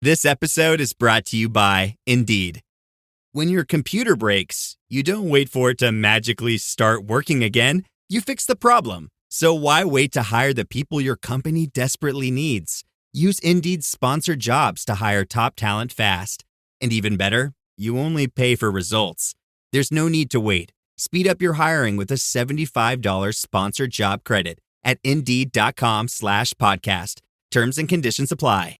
This episode is brought to you by Indeed. When your computer breaks, you don't wait for it to magically start working again. You fix the problem. So why wait to hire the people your company desperately needs? Use Indeed's sponsored jobs to hire top talent fast. And even better, you only pay for results. There's no need to wait. Speed up your hiring with a $75 sponsored job credit at Indeed.com/podcast. Terms and conditions apply.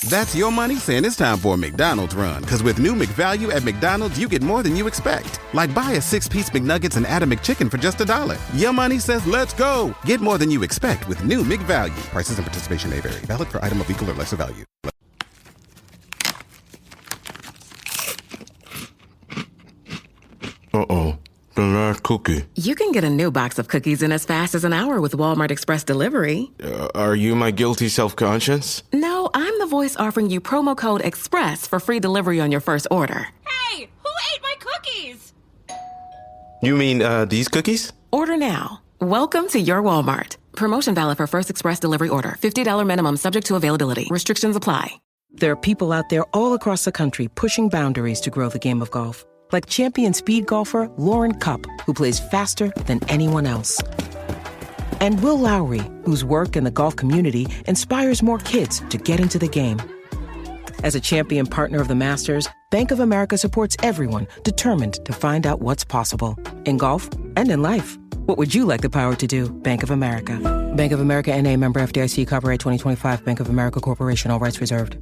That's your money saying it's time for a McDonald's run. Because with new McValue at McDonald's, you get more than you expect. Like buy a 6-piece McNuggets and add a McChicken for just $1. Your money says let's go. Get more than you expect with new McValue. Prices and participation may vary. Valid for item of equal or lesser value. Uh-oh. The last cookie. You can get a new box of cookies in as fast as an hour with Walmart Express Delivery. Are you my guilty self-conscience? No, I'm the voice offering you promo code EXPRESS for free delivery on your first order. Hey, who ate my cookies? You mean, these cookies? Order now. Welcome to your Walmart. Promotion valid for first express delivery order. $50 minimum subject to availability. Restrictions apply. There are people out there all across the country pushing boundaries to grow the game of golf. Like champion speed golfer Lauren Cupp, who plays faster than anyone else. And Will Lowry, whose work in the golf community inspires more kids to get into the game. As a champion partner of the Masters, Bank of America supports everyone determined to find out what's possible. In golf and in life. What would you like the power to do? Bank of America. Bank of America N.A. member FDIC, copyright 2025, Bank of America Corporation, all rights reserved.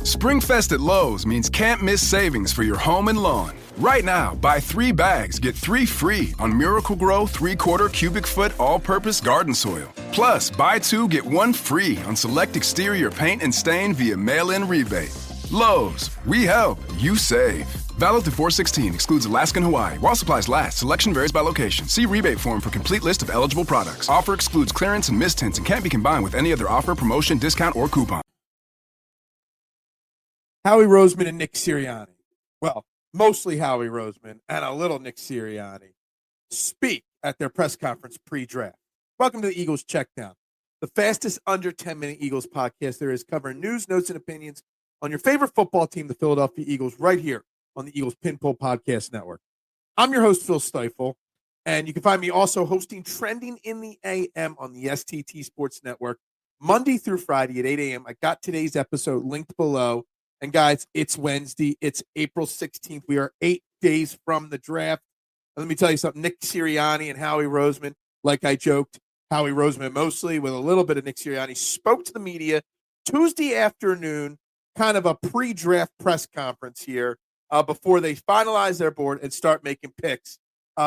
Springfest at Lowe's means can't miss savings for your home and lawn. Right now, buy 3 bags, get 3 free on Miracle-Gro 3/4 cubic foot all-purpose garden soil. Plus, buy 2, get 1 free on select exterior paint and stain via mail-in rebate. Lowe's, we help, you save. Valid through 4/16, excludes Alaska and Hawaii. While supplies last, selection varies by location. See rebate form for complete list of eligible products. Offer excludes clearance and mist tints and can't be combined with any other offer, promotion, discount, or coupon. Howie Roseman and Nick Sirianni, well, mostly Howie Roseman and a little Nick Sirianni, speak at their press conference pre-draft. Welcome to the Eagles Checkdown, the fastest under 10-minute Eagles podcast there is, covering news, notes, and opinions on your favorite football team, the Philadelphia Eagles, right here on the Eagles Pinpoll Podcast Network. I'm your host, Phil Stiefel, and you can find me also hosting Trending in the AM on the STT Sports Network, Monday through Friday at 8 a.m. I got today's episode linked below. And guys, it's Wednesday. It's April 16th. We are 8 days from the draft. And let me tell you something. Nick Sirianni and Howie Roseman, like I joked, Howie Roseman mostly with a little bit of Nick Sirianni, spoke to the media Tuesday afternoon, kind of a pre-draft press conference here before they finalize their board and start making picks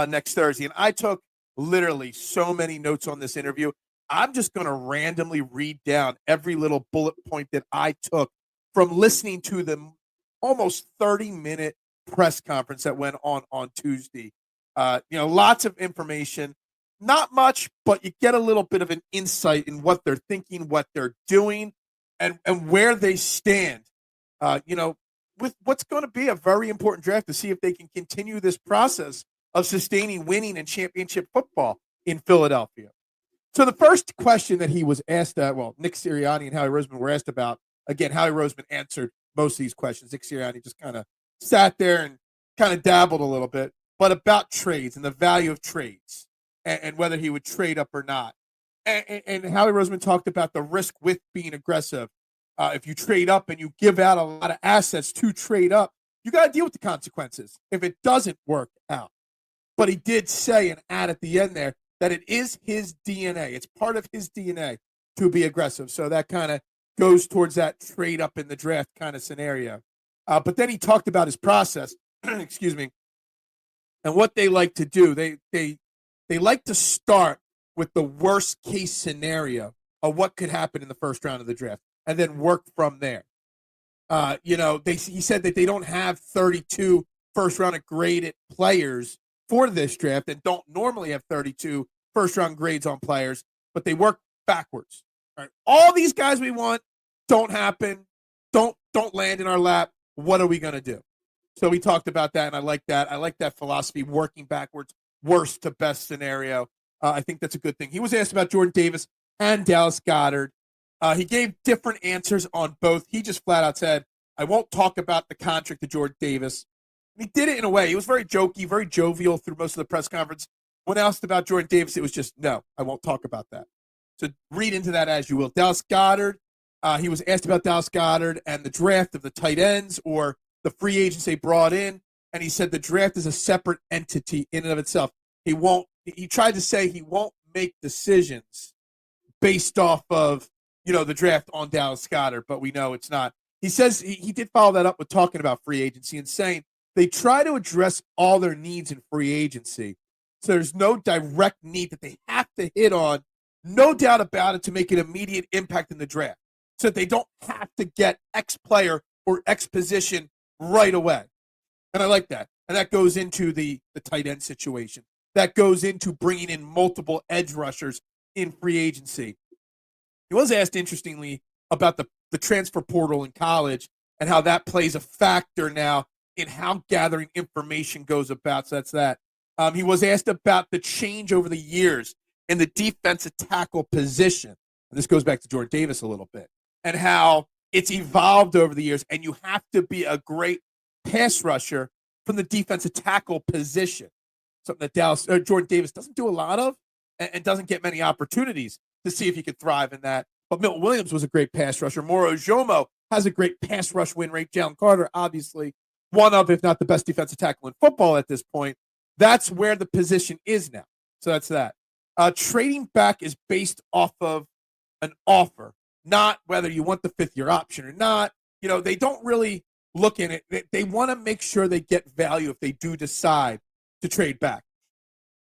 next Thursday. And I took literally so many notes on this interview. I'm just going to randomly read down every little bullet point that I took from listening to the almost 30-minute press conference that went on Tuesday. Lots of information, not much, but you get a little bit of an insight in what they're thinking, what they're doing, and where they stand, with what's going to be a very important draft to see if they can continue this process of sustaining winning and championship football in Philadelphia. So the first question that he was asked, Nick Sirianni and Howie Roseman were asked about. Again, Howie Roseman answered most of these questions. Nick Sirianni just kind of sat there and kind of dabbled a little bit, but about trades and the value of trades and whether he would trade up or not. And Howie Roseman talked about the risk with being aggressive. If you trade up and you give out a lot of assets to trade up, you got to deal with the consequences if it doesn't work out. But he did say and add at the end there that it is his DNA. It's part of his DNA to be aggressive. So that kind of goes towards that trade up in the draft kind of scenario. But then he talked about his process, excuse me, and what they like to do. They like to start with the worst case scenario of what could happen in the first round of the draft and then work from there. He said that they don't have 32 first round graded players for this draft and don't normally have 32 first round grades on players, but they work backwards. Right. All these guys we want don't happen, don't land in our lap. What are we going to do? So we talked about that, and I like that. I like that philosophy, working backwards, worst to best scenario. I think that's a good thing. He was asked about Jordan Davis and Dallas Goedert. He gave different answers on both. He just flat out said, I won't talk about the contract to Jordan Davis. And he did it in a way. He was very jokey, very jovial through most of the press conference. When asked about Jordan Davis, it was just, no, I won't talk about that. So read into that as you will. Dallas Goedert, he was asked about Dallas Goedert and the draft of the tight ends or the free agents they brought in, and he said the draft is a separate entity in and of itself. He tried to say he won't make decisions based off of, the draft on Dallas Goedert, but we know it's not. He says he did follow that up with talking about free agency and saying they try to address all their needs in free agency. So there's no direct need that they have to hit on, no doubt about it, to make an immediate impact in the draft. So that they don't have to get X player or X position right away. And I like that. And that goes into the tight end situation. That goes into bringing in multiple edge rushers in free agency. He was asked, interestingly, about the transfer portal in college and how that plays a factor now in how gathering information goes about. So that's that. He was asked about the change over the years in the defensive tackle position. And this goes back to Jordan Davis a little bit, and how it's evolved over the years, and you have to be a great pass rusher from the defensive tackle position, something that Jordan Davis doesn't do a lot of and doesn't get many opportunities to see if he could thrive in that. But Milton Williams was a great pass rusher. Moro Ojomo has a great pass rush win rate. Jalen Carter, obviously, one of, if not the best defensive tackle in football at this point. That's where the position is now. So that's that. Trading back is based off of an offer, not whether you want the fifth-year option or not. They don't really look in it. They want to make sure they get value if they do decide to trade back.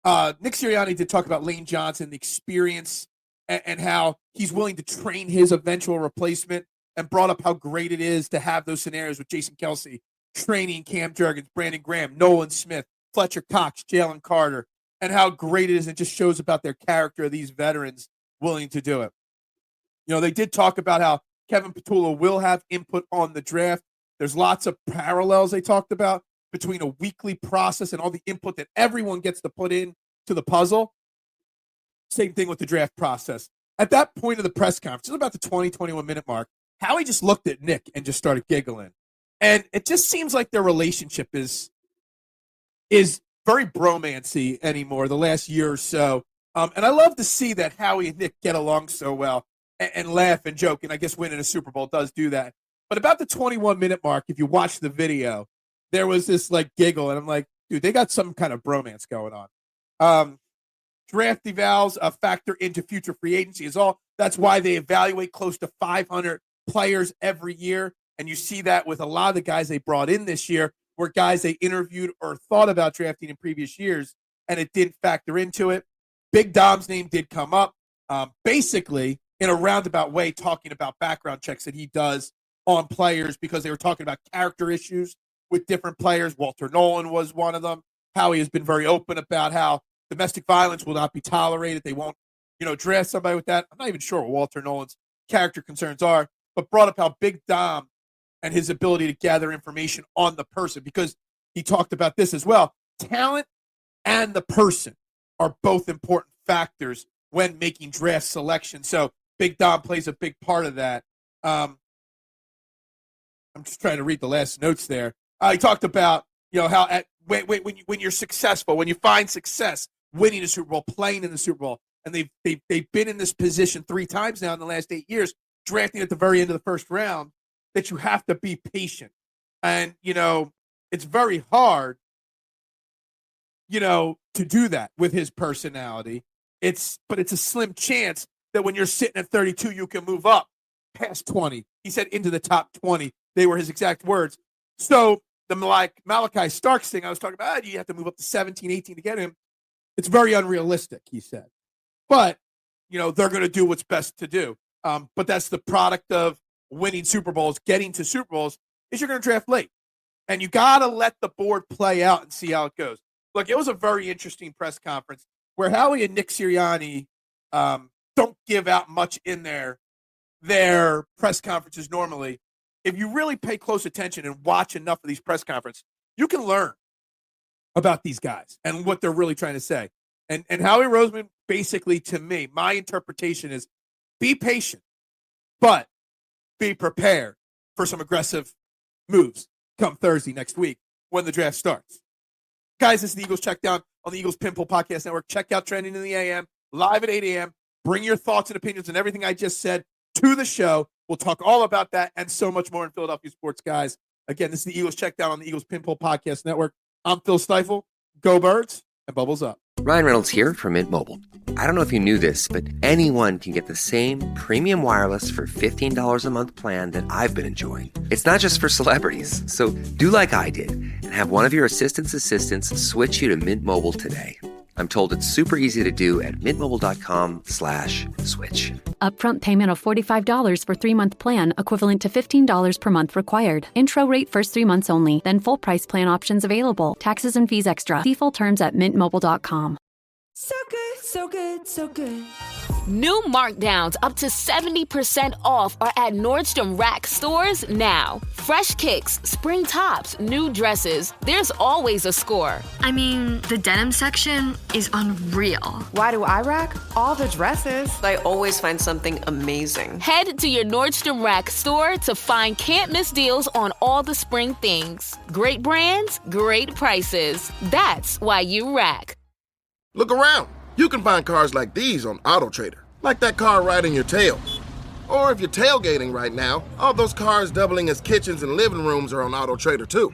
Nick Sirianni did talk about Lane Johnson, the experience, and how he's willing to train his eventual replacement, and brought up how great it is to have those scenarios with Jason Kelsey training Cam Jurgens, Brandon Graham, Nolan Smith, Fletcher Cox, Jalen Carter, and how great it is. It just shows about their character of these veterans willing to do it. They did talk about how Kevin Petula will have input on the draft. There's lots of parallels they talked about between a weekly process and all the input that everyone gets to put in to the puzzle. Same thing with the draft process. At that point of the press conference, it's about the 21 minute mark, Howie just looked at Nick and just started giggling. And it just seems like their relationship is very bromancy anymore the last year or so. And I love to see that Howie and Nick get along so well and laugh and joke. And I guess winning a Super Bowl does do that. But about the 21 minute mark, if you watch the video, there was this giggle. And I'm like, dude, they got some kind of bromance going on. Draft evals factor into future free agency is all. That's why they evaluate close to 500 players every year. And you see that with a lot of the guys they brought in this year were guys they interviewed or thought about drafting in previous years, and it didn't factor into it. Big Dom's name did come up, basically in a roundabout way, talking about background checks that he does on players because they were talking about character issues with different players. Walter Nolan was one of them. Howie has been very open about how domestic violence will not be tolerated. They won't, draft somebody with that. I'm not even sure what Walter Nolan's character concerns are, but brought up how Big Dom and his ability to gather information on the person, because he talked about this as well. Talent and the person are both important factors when making draft selection. So Big Dom plays a big part of that. I'm just trying to read the last notes there. He talked about, how when you're successful, when you find success, winning a Super Bowl, playing in the Super Bowl, and they've been in this position 3 times now in the last 8 years, drafting at the very end of the first round, that you have to be patient. And, it's very hard, to do that with his personality. But it's a slim chance that when you're sitting at 32, you can move up past 20. He said into the top 20. They were his exact words. So the Malachi Starks thing I was talking about, you have to move up to 17, 18 to get him. It's very unrealistic, he said. But, they're going to do what's best to do. But that's the product of winning Super Bowls, getting to Super Bowls, is you're going to draft late. And you got to let the board play out and see how it goes. Look, it was a very interesting press conference where Howie and Nick Sirianni don't give out much in their press conferences normally. If you really pay close attention and watch enough of these press conferences, you can learn about these guys and what they're really trying to say. And Howie Roseman, basically, to me, my interpretation is be patient. But be prepared for some aggressive moves come Thursday next week when the draft starts. Guys, this is the Eagles Checkdown on the Eagles Pinpool Podcast Network. Check out Trending in the AM, live at 8 a.m. Bring your thoughts and opinions and everything I just said to the show. We'll talk all about that and so much more in Philadelphia sports, guys. Again, this is the Eagles Checkdown on the Eagles Pinpool Podcast Network. I'm Phil Stiefel. Go Birds, and bubbles up. Ryan Reynolds here from Mint Mobile. I don't know if you knew this, but anyone can get the same premium wireless for $15 a month plan that I've been enjoying. It's not just for celebrities. So do like I did and have one of your assistants switch you to Mint Mobile today. I'm told it's super easy to do at mintmobile.com/switch. Upfront payment of $45 for 3-month plan, equivalent to $15 per month required. Intro rate first 3 months only, then full price plan options available. Taxes and fees extra. See full terms at mintmobile.com. So good, so good, so good. New markdowns up to 70% off are at Nordstrom Rack stores now. Fresh kicks, spring tops, new dresses. There's always a score. I mean, the denim section is unreal. Why do I rack? All the dresses. I always find something amazing. Head to your Nordstrom Rack store to find can't-miss deals on all the spring things. Great brands, great prices. That's why you rack. Look around. You can find cars like these on AutoTrader, like that car riding your tail. Or if you're tailgating right now, all those cars doubling as kitchens and living rooms are on AutoTrader too.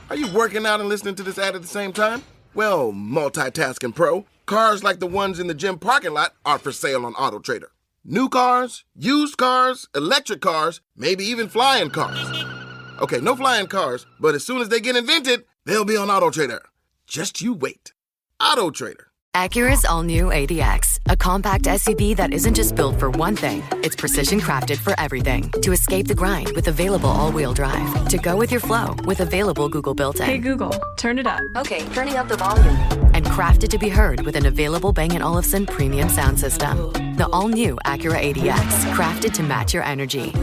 Are you working out and listening to this ad at the same time? Well, multitasking pro, cars like the ones in the gym parking lot are for sale on AutoTrader. New cars, used cars, electric cars, maybe even flying cars. Okay, no flying cars, but as soon as they get invented, they'll be on AutoTrader. Just you wait. AutoTrader. Acura's all-new ADX, a compact SUV that isn't just built for one thing, it's precision-crafted for everything. To escape the grind with available all-wheel drive. To go with your flow with available Google built-in. Hey Google, turn it up. Okay, turning up the volume. And crafted to be heard with an available Bang & Olufsen premium sound system. The all-new Acura ADX, crafted to match your energy.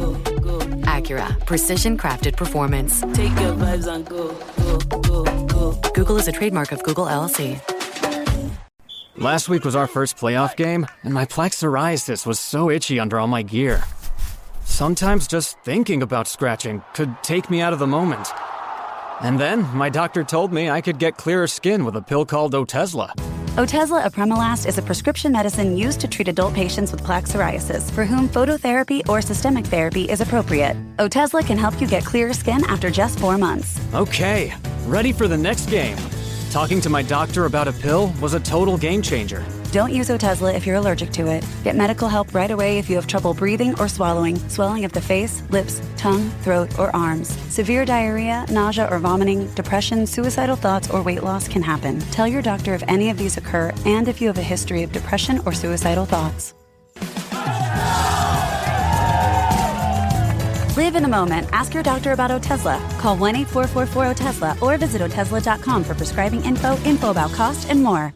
Acura, precision-crafted performance. Take your vibes and go, go, go, go. Google is a trademark of Google LLC. Last week was our first playoff game, and my plaque psoriasis was so itchy under all my gear. Sometimes just thinking about scratching could take me out of the moment. And then my doctor told me I could get clearer skin with a pill called Otezla. Otezla apremilast is a prescription medicine used to treat adult patients with plaque psoriasis for whom phototherapy or systemic therapy is appropriate. Otezla can help you get clearer skin after just 4 months. Okay, ready for the next game. Talking to my doctor about a pill was a total game changer. Don't use Otezla if you're allergic to it. Get medical help right away if you have trouble breathing or swallowing, swelling of the face, lips, tongue, throat, or arms. Severe diarrhea, nausea or vomiting, depression, suicidal thoughts, or weight loss can happen. Tell your doctor if any of these occur and if you have a history of depression or suicidal thoughts. Live in the moment. Ask your doctor about Otezla. Call 1-844-4-OTEZLA or visit Otezla.com for prescribing info about cost, and more.